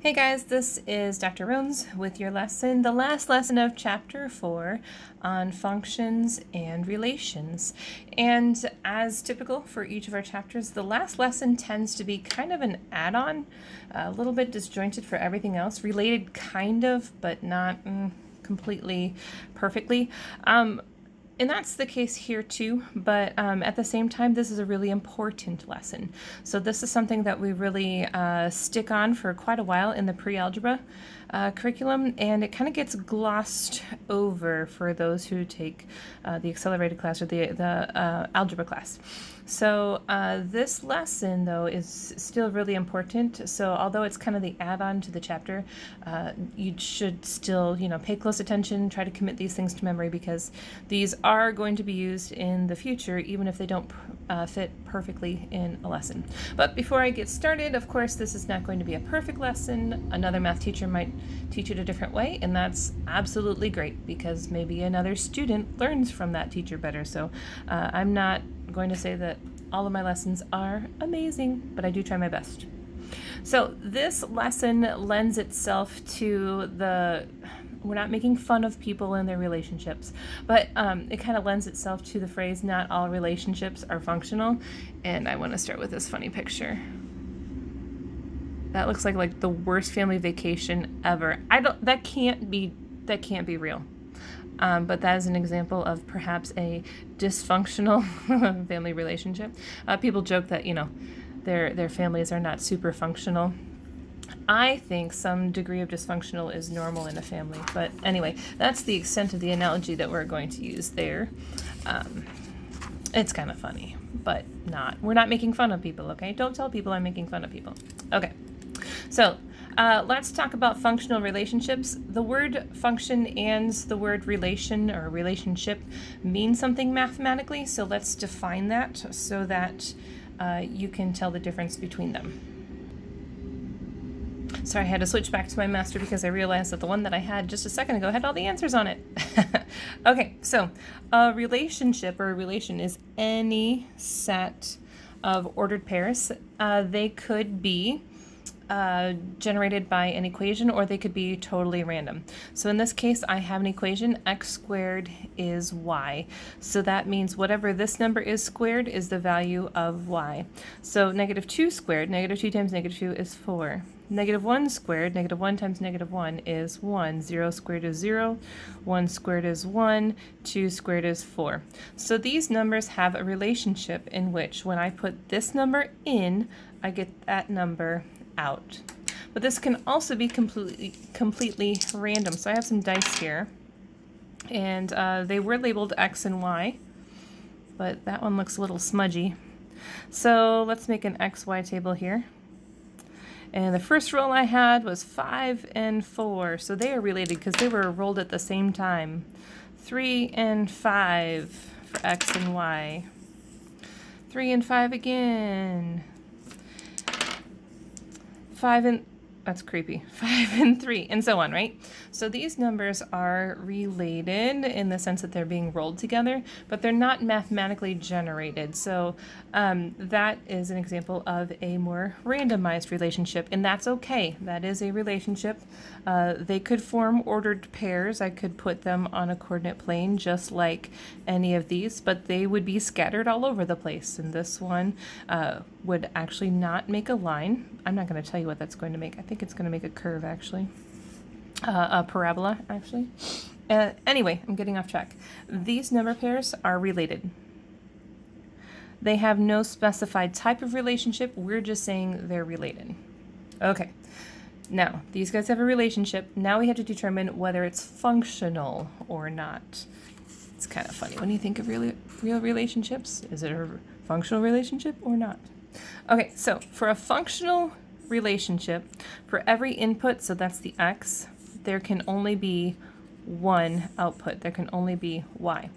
Hey guys, this is Dr. Rones with your lesson, the last lesson of Chapter 4 on functions and relations. And as typical for each of our chapters, the last lesson tends to be kind of an add-on, a little bit disjointed for everything else, related kind of, but not completely perfectly. And that's the case here too, but at the same time, this is a really important lesson. So this is something that we really stick on for quite a while in the pre-algebra curriculum, and it kind of gets glossed over for those who take the accelerated class or the algebra class. So this lesson, though, is still really important. So although it's kind of the add-on to the chapter, you should still, pay close attention, try to commit these things to memory, because these are going to be used in the future, even if they don't fit perfectly in a lesson. But before I get started, of course, this is not going to be a perfect lesson. Another math teacher might teach it a different way, and that's absolutely great, because maybe another student learns from that teacher better. So I'm not going to say that all of my lessons are amazing, but I do try my best. So this lesson lends itself to we're not making fun of people and their relationships, but it kind of lends itself to the phrase, not all relationships are functional. And I want to start with this funny picture. That looks like the worst family vacation ever. That can't be real. But that is an example of perhaps a dysfunctional family relationship. People joke that, their families are not super functional. I think some degree of dysfunctional is normal in a family. But anyway, that's the extent of the analogy that we're going to use there. It's kind of funny, but not. We're not making fun of people, okay? Don't tell people I'm making fun of people. Okay, so let's talk about functional relationships. The word function and the word relation or relationship mean something mathematically, so let's define that so that you can tell the difference between them. Sorry, I had to switch back to my master because I realized that the one that I had just a second ago had all the answers on it. Okay, so a relationship or a relation is any set of ordered pairs. They could be generated by an equation, or they could be totally random. So in this case, I have an equation, x squared is y. So that means whatever this number is squared is the value of y. So negative 2 squared, negative 2 times negative 2 is 4. Negative 1 squared, negative 1 times negative 1 is 1. 0 squared is 0. 1 squared is 1. 2 squared is 4. So these numbers have a relationship in which when I put this number in, I get that number out. But this can also be completely random. So I have some dice here, and they were labeled X and Y, but that one looks a little smudgy. So let's make an XY table here. And the first roll I had was 5 and 4, so they are related because they were rolled at the same time. 3 and 5 for X and Y. 3 and 5 again. 5 and, that's creepy, 5 and 3, and so on, right? So these numbers are related in the sense that they're being rolled together, but they're not mathematically generated. So that is an example of a more randomized relationship, and that's okay. That is a relationship. They could form ordered pairs. I could put them on a coordinate plane just like any of these, but they would be scattered all over the place. And this one would actually not make a line. I'm not going to tell you what that's going to make. I think it's going to make a curve, actually. A parabola, actually. Anyway, I'm getting off track. These number pairs are related. They have no specified type of relationship. We're just saying they're related. Okay. Now, these guys have a relationship. Now we have to determine whether it's functional or not. It's kind of funny when you think of real relationships. Is it a functional relationship or not? Okay, so for a functional relationship, for every input, so that's the X, there can only be one output. There can only be Y.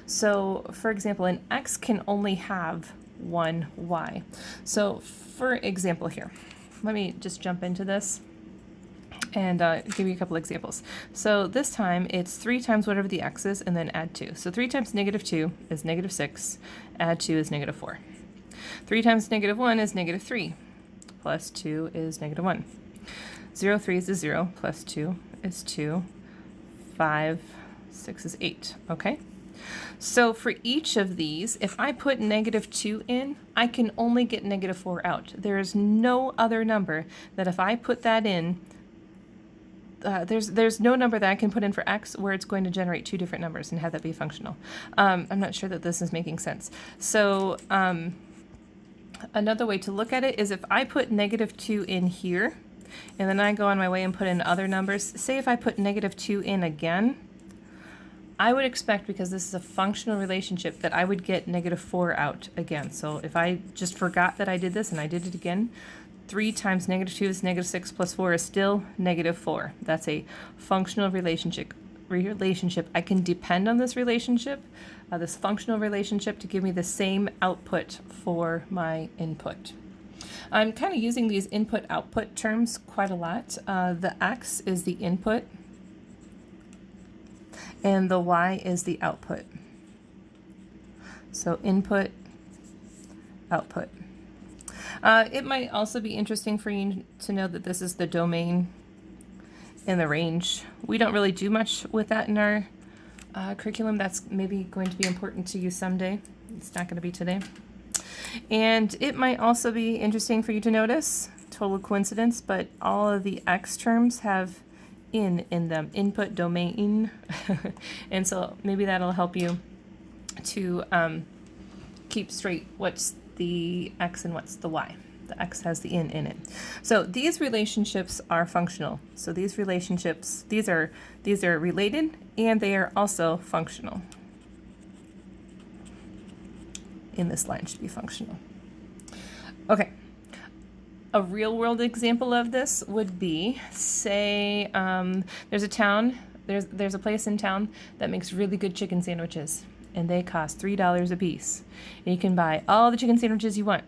So, for example, an X can only have one Y. So, for example here, let me just jump into this and give you a couple examples. So this time it's 3 times whatever the X is and then add 2. So 3 times negative 2 is negative 6, add 2 is negative 4. 3 times negative 1 is negative 3, plus 2 is negative 1. 0, 3 is 0, plus 2 is 2, 5, 6 is 8, okay? So for each of these, if I put negative 2 in, I can only get negative 4 out. There is no other number that if I put that in, there's no number that I can put in for x where it's going to generate two different numbers and have that be functional. I'm not sure that this is making sense. So another way to look at it is if I put negative 2 in here, and then I go on my way and put in other numbers, say if I put negative 2 in again, I would expect, because this is a functional relationship, that I would get negative 4 out again. So if I just forgot that I did this and I did it again, 3 times negative 2 is negative 6 plus 4 is still negative 4. That's a functional relationship. I can depend on this relationship, this functional relationship, to give me the same output for my input. I'm kind of using these input-output terms quite a lot. The x is the input, and the y is the output. So input, output. It might also be interesting for you to know that this is the domain and the range. We don't really do much with that in our curriculum. That's maybe going to be important to you someday. It's not going to be today. And it might also be interesting for you to notice, total coincidence, but all of the x terms have in them, input, domain. And so maybe that'll help you to keep straight what's the x and what's the y. The x has the in it. So these relationships are functional. So these relationships, these are related, and they are also functional. In this line should be functional. Okay. A real world example of this would be, say, there's a town, there's a place in town that makes really good chicken sandwiches, and they cost $3 a piece. And you can buy all the chicken sandwiches you want.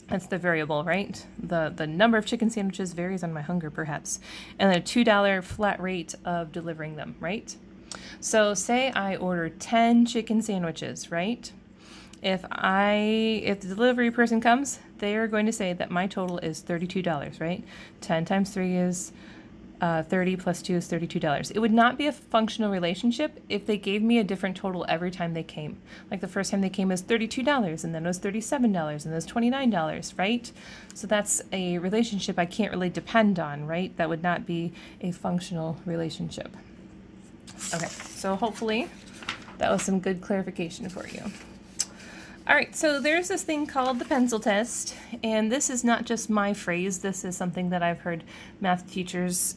That's the variable, right? The number of chicken sandwiches varies on my hunger, perhaps. And then a $2 flat rate of delivering them, right? So say I order 10 chicken sandwiches, right? If the delivery person comes, they are going to say that my total is $32, right? 10 times 3 is 30 plus 2 is $32. It would not be a functional relationship if they gave me a different total every time they came. Like the first time they came was $32, and then it was $37, and then it was $29, right? So that's a relationship I can't really depend on, right? That would not be a functional relationship. Okay, so hopefully that was some good clarification for you. All right, so there's this thing called the pencil test, and this is not just my phrase. This is something that I've heard math teachers,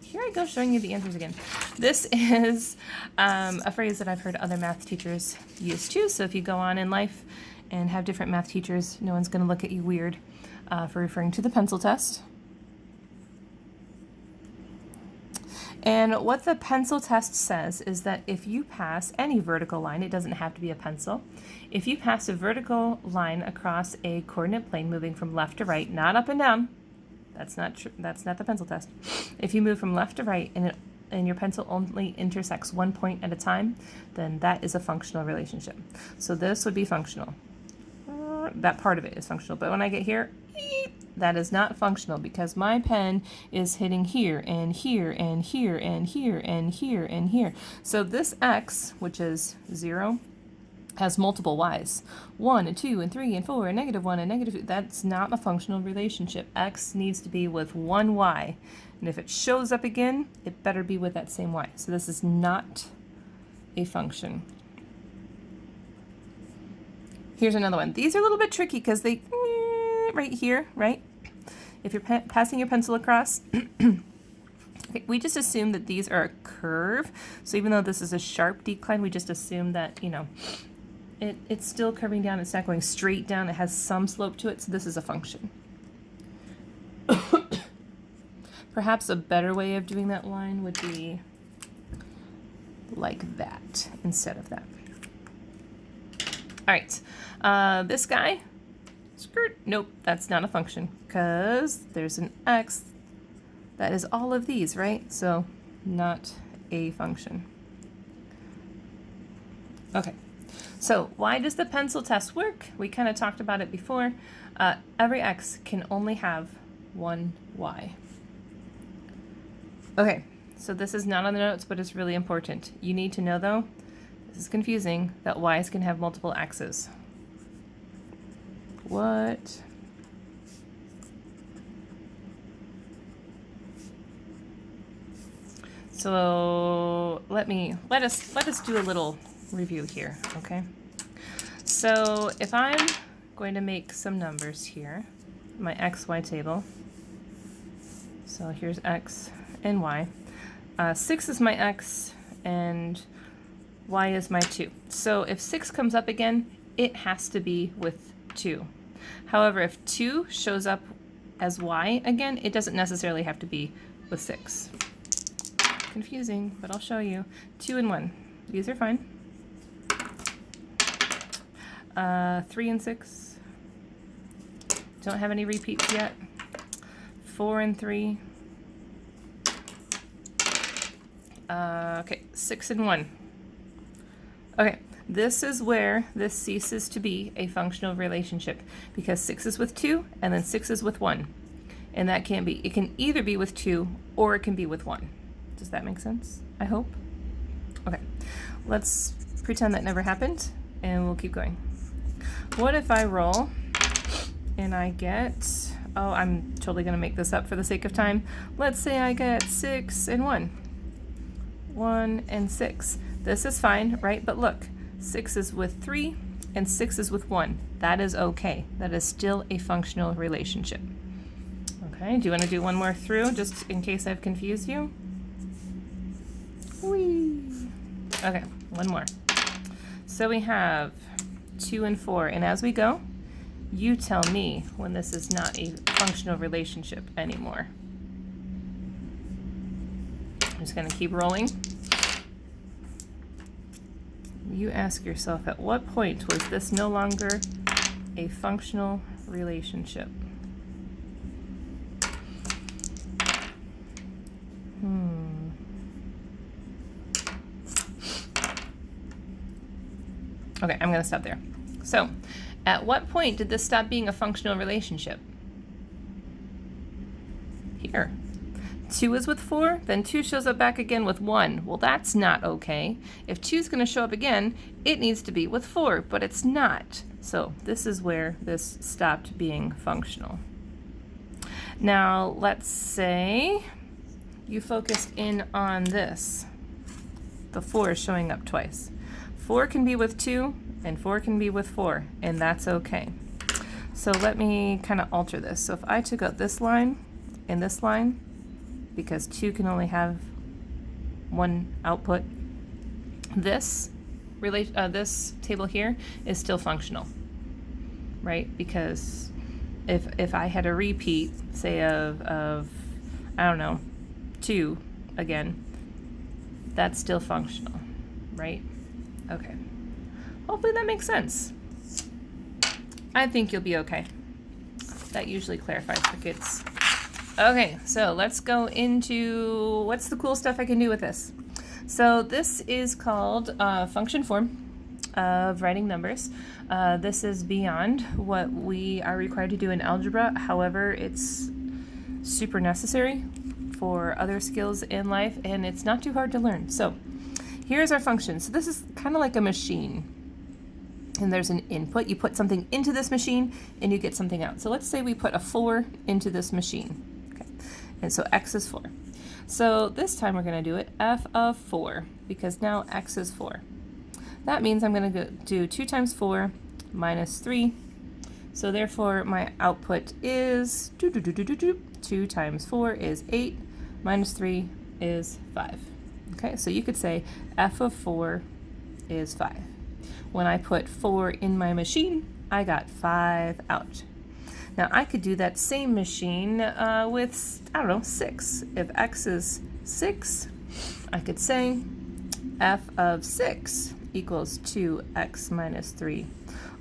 here I go showing you the answers again. This is a phrase that I've heard other math teachers use too, so if you go on in life and have different math teachers, no one's gonna look at you weird for referring to the pencil test. And what the pencil test says is that if you pass any vertical line, it doesn't have to be a pencil, if you pass a vertical line across a coordinate plane moving from left to right, not up and down, that's not the pencil test. If you move from left to right and your pencil only intersects one point at a time, then that is a functional relationship. So this would be functional. That part of it is functional, but when I get here, that is not functional because my pen is hitting here and here and here and here and here and here. So this x, which is 0, has multiple y's. 1 and 2 and 3 and 4 and -1 and -2. That's not a functional relationship. X needs to be with one y. And if it shows up again, it better be with that same y. So this is not a function. Here's another one. These are a little bit tricky because they right here, right? If you're passing your pencil across, okay, we just assume that these are a curve. So even though this is a sharp decline, we just assume that, you know, it's still curving down. It's not going straight down. It has some slope to it. So this is a function. Perhaps a better way of doing that line would be like that instead of that. All right, this guy, skirt, nope, that's not a function because there's an x that is all of these, right? So not a function. Okay, so why does the pencil test work? We kind of talked about it before. Every x can only have 1y. Okay, so this is not on the notes, but it's really important. You need to know, though, this is confusing, that y's can have multiple x's. What? So let us do a little review here, okay? So if I'm going to make some numbers here, my XY table. So here's X and Y. 6 is my X and Y is my 2. So if 6 comes up again, it has to be with 2. However, if 2 shows up as Y again, it doesn't necessarily have to be with 6. Confusing, but I'll show you. 2 and 1. These are fine. 3 and 6. Don't have any repeats yet. 4 and 3. Okay, 6 and 1. Okay, this is where this ceases to be a functional relationship because 6 is with 2 and then 6 is with 1. And that can't be. It can either be with 2 or it can be with 1. Does that make sense? I hope. Okay, let's pretend that never happened and we'll keep going. What if I roll and I get, oh, I'm totally going to make this up for the sake of time. Let's say I get 6 and 1. 1 and 6. This is fine, right? But look, 6 is with 3 and 6 is with 1. That is okay. That is still a functional relationship. Okay, do you want to do one more through just in case I've confused you? Whee! Okay, one more. So we have 2 and 4, and as we go, you tell me when this is not a functional relationship anymore. I'm just going to keep rolling. You ask yourself, at what point was this no longer a functional relationship? Okay, I'm going to stop there. So, at what point did this stop being a functional relationship? Here. 2 is with 4, then 2 shows up back again with 1. Well, that's not okay. If 2 is going to show up again, it needs to be with 4, but it's not. So, this is where this stopped being functional. Now, let's say you focused in on this. The 4 is showing up twice. 4 can be with 2, and 4 can be with 4, and that's okay. So let me kind of alter this. So if I took out this line and this line, because 2 can only have one output, this table here is still functional, right? Because if I had a repeat, say of I don't know, 2 again, that's still functional, right? Okay. Hopefully that makes sense. I think you'll be okay. That usually clarifies for kids. Okay, so let's go into what's the cool stuff I can do with this. So this is called function form of writing numbers. This is beyond what we are required to do in algebra. However, it's super necessary for other skills in life, and it's not too hard to learn. So here's our function. So this is kind of like a machine. And there's an input. You put something into this machine and you get something out. So let's say we put a 4 into this machine. Okay. And so x is 4. So this time we're going to do it f of 4 because now x is 4. That means I'm going to do 2 times 4 minus 3. So therefore my output is 2 times 4 is 8 minus 3 is 5. Okay, so you could say f of 4 is 5. When I put 4 in my machine, I got 5 out. Now I could do that same machine with, I don't know, 6. If x is 6, I could say f of 6 equals 2x minus 3.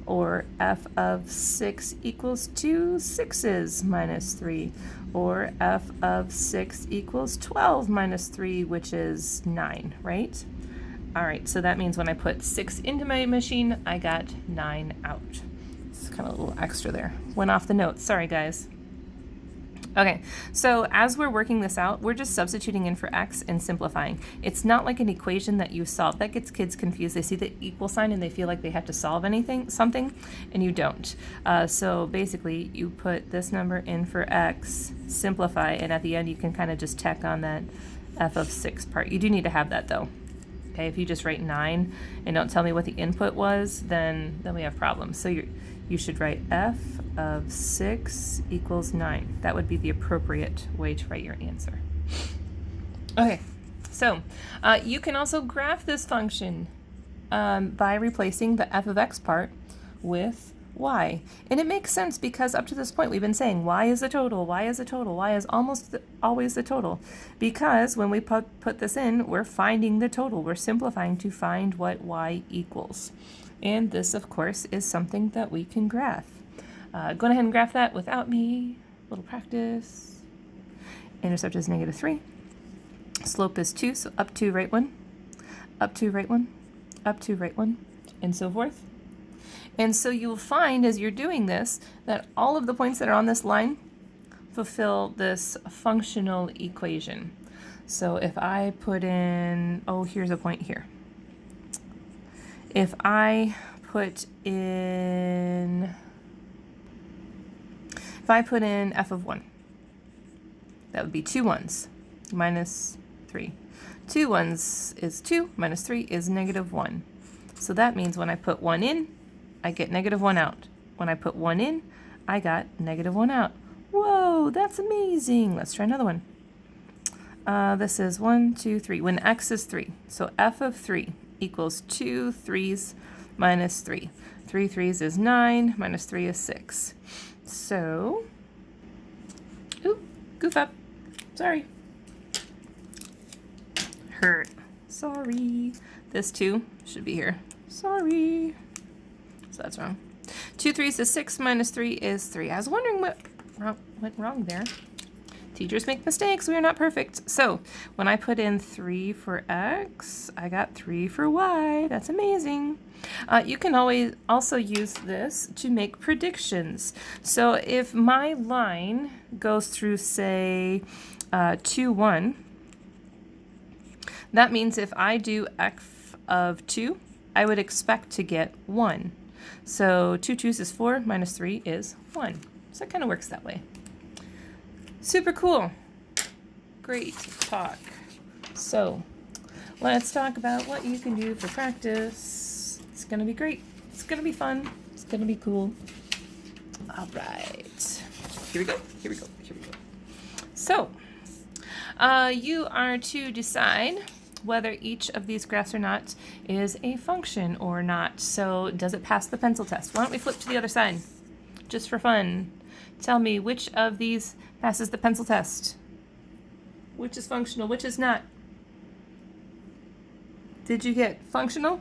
Or f of 6 equals 2 6's minus 3. Or f of 6 equals 12 minus 3, which is 9, right? All right, so that means when I put 6 into my machine, I got 9 out. It's kind of a little extra there. Went off the notes. Sorry, guys. Okay, so as we're working this out, we're just substituting in for x and simplifying. It's not like an equation that you solve. That gets kids confused. They see the equal sign and they feel like they have to solve something, and you don't. So basically, you put this number in for x, simplify, and at the end you can kind of just tack on that f of 6 part. You do need to have that though. Okay, if you just write 9 and don't tell me what the input was, then we have problems. So you should write f of 6 equals 9. That would be the appropriate way to write your answer. Okay, so you can also graph this function by replacing the f of x part with y. And it makes sense because up to this point we've been saying y is the total, y is the total, y is almost always the total. Because when we put this in, we're finding the total. We're simplifying to find what y equals. And this, of course, is something that we can graph. Go ahead and graph that without me. A little practice. Intercept is -3. Slope is 2, so up 2, right 1. Up 2, right 1. Up 2, right 1. And so forth. And so you'll find as you're doing this that all of the points that are on this line fulfill this functional equation. So if I put in, here's a point here. If I put in f of 1, that would be 2 1s minus 3. 2 1s is 2 minus 3 is -1. So that means when I put 1 in, I get -1 out. When I put 1 in, I got -1 out. Whoa, that's amazing. Let's try another one. This is 1, 2, 3. When x is 3, so f of 3 equals 2 3s minus 3. 3 3s is 9, minus 3 is 6. So, goof up. Sorry. Hurt. Sorry. This 2 should be here. Sorry. So that's wrong. 2 3s is 6, minus 3 is 3. I was wondering what went wrong there. Teachers make mistakes. We are not perfect. So when I put in 3 for x, I got 3 for y. That's amazing. You can always also use this to make predictions. So if my line goes through, say, 2, 1, that means if I do f of 2, I would expect to get 1. So 2 2s is 4, minus 3 is 1. So it kind of works that way. Super cool. Great talk. So let's talk about what you can do for practice. It's going to be great. It's going to be fun. It's going to be cool. All right. Here we go. Here we go. Here we go. So you are to decide whether each of these graphs or not is a function or not. So does it pass the pencil test? Why don't we flip to the other side just for fun? Tell me which of these passes the pencil test. Which is functional, which is not? Did you get functional?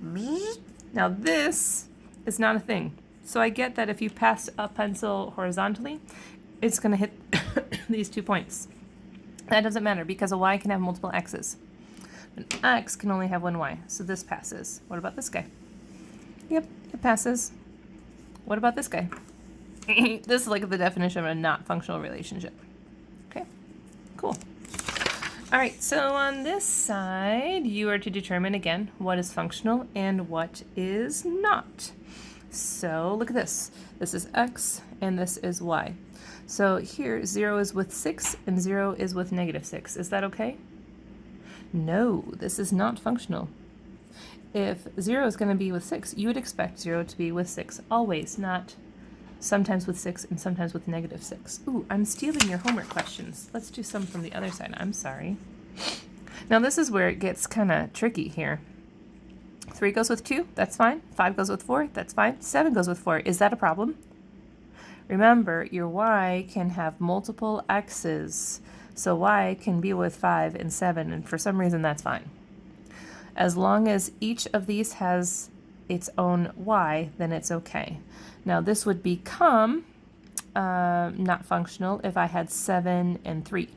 Me? Now this is not a thing. So I get that if you pass a pencil horizontally, it's going to hit these 2 points. That doesn't matter because a y can have multiple x's. An x can only have one y, so this passes. What about this guy? Yep, it passes. What about this guy? This is like the definition of a not functional relationship. Okay, cool. All right, so on this side, you are to determine again what is functional and what is not. So look at this. This is x and this is y. So here 0 is with 6 and 0 is with -6. Is that okay? No, this is not functional. If 0 is going to be with 6, you would expect 0 to be with 6 always, not sometimes with 6 and sometimes with -6. Ooh, I'm stealing your homework questions. Let's do some from the other side. I'm sorry. Now this is where it gets kind of tricky here. 3 goes with 2, that's fine. 5 goes with 4, that's fine. 7 goes with 4, is that a problem? Remember, your y can have multiple x's. So y can be with 5 and 7, and for some reason that's fine. As long as each of these has its own y, then it's okay. Now this would become not functional if I had 7 and 3.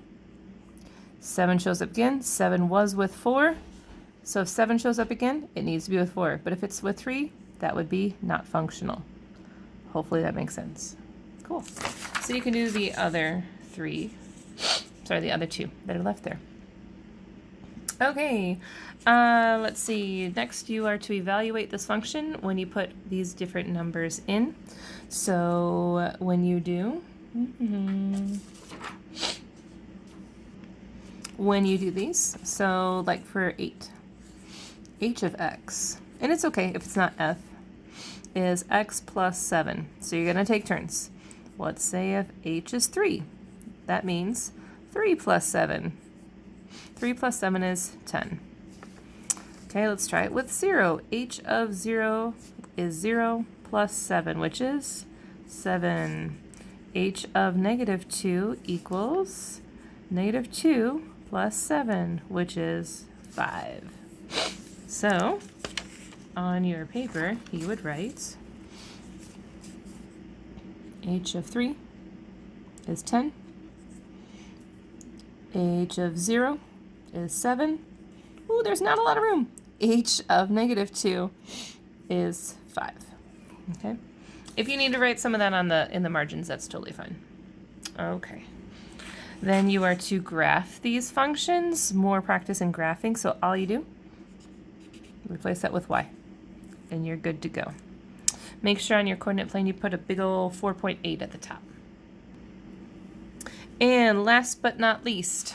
7 shows up again. 7 was with 4. So if 7 shows up again, it needs to be with 4. But if it's with 3, that would be not functional. Hopefully that makes sense. Cool. So you can do the other the other two that are left there. Okay, let's see. Next, you are to evaluate this function when you put these different numbers in. So when you do, when you do these, so like for 8, h of x, and it's okay if it's not f, is x plus 7. So you're going to take turns. Let's say if h is 3, that means 3 plus 7. 3 plus 7 is 10. Okay, let's try it with 0. H of 0 is 0 plus 7, which is 7. H of negative 2 equals negative 2 plus 7, which is 5. So, on your paper, you would write h of 3 is 10. H of 0 is 7. Ooh, there's not a lot of room. H of negative 2 is 5. Okay. If you need to write some of that on in the margins, that's totally fine. Okay. Then you are to graph these functions. More practice in graphing. So all you do, replace that with y, and you're good to go. Make sure on your coordinate plane you put a big old 4.8 at the top. And last but not least,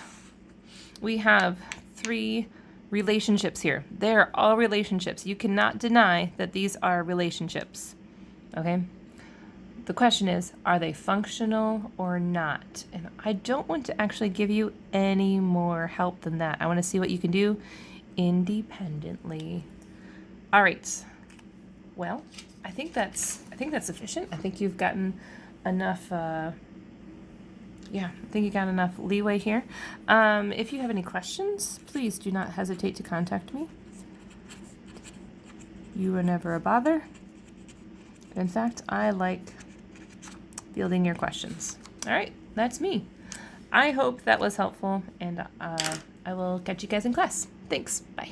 we have 3 relationships here. They're all relationships. You cannot deny that these are relationships. Okay? The question is, are they functional or not? And I don't want to actually give you any more help than that. I want to see what you can do independently. All right. Well, I think that's sufficient. I think you've gotten enough I think you got enough leeway here. If you have any questions, please do not hesitate to contact me. You are never a bother. In fact, I like fielding your questions. All right, that's me. I hope that was helpful, and I will catch you guys in class. Thanks. Bye.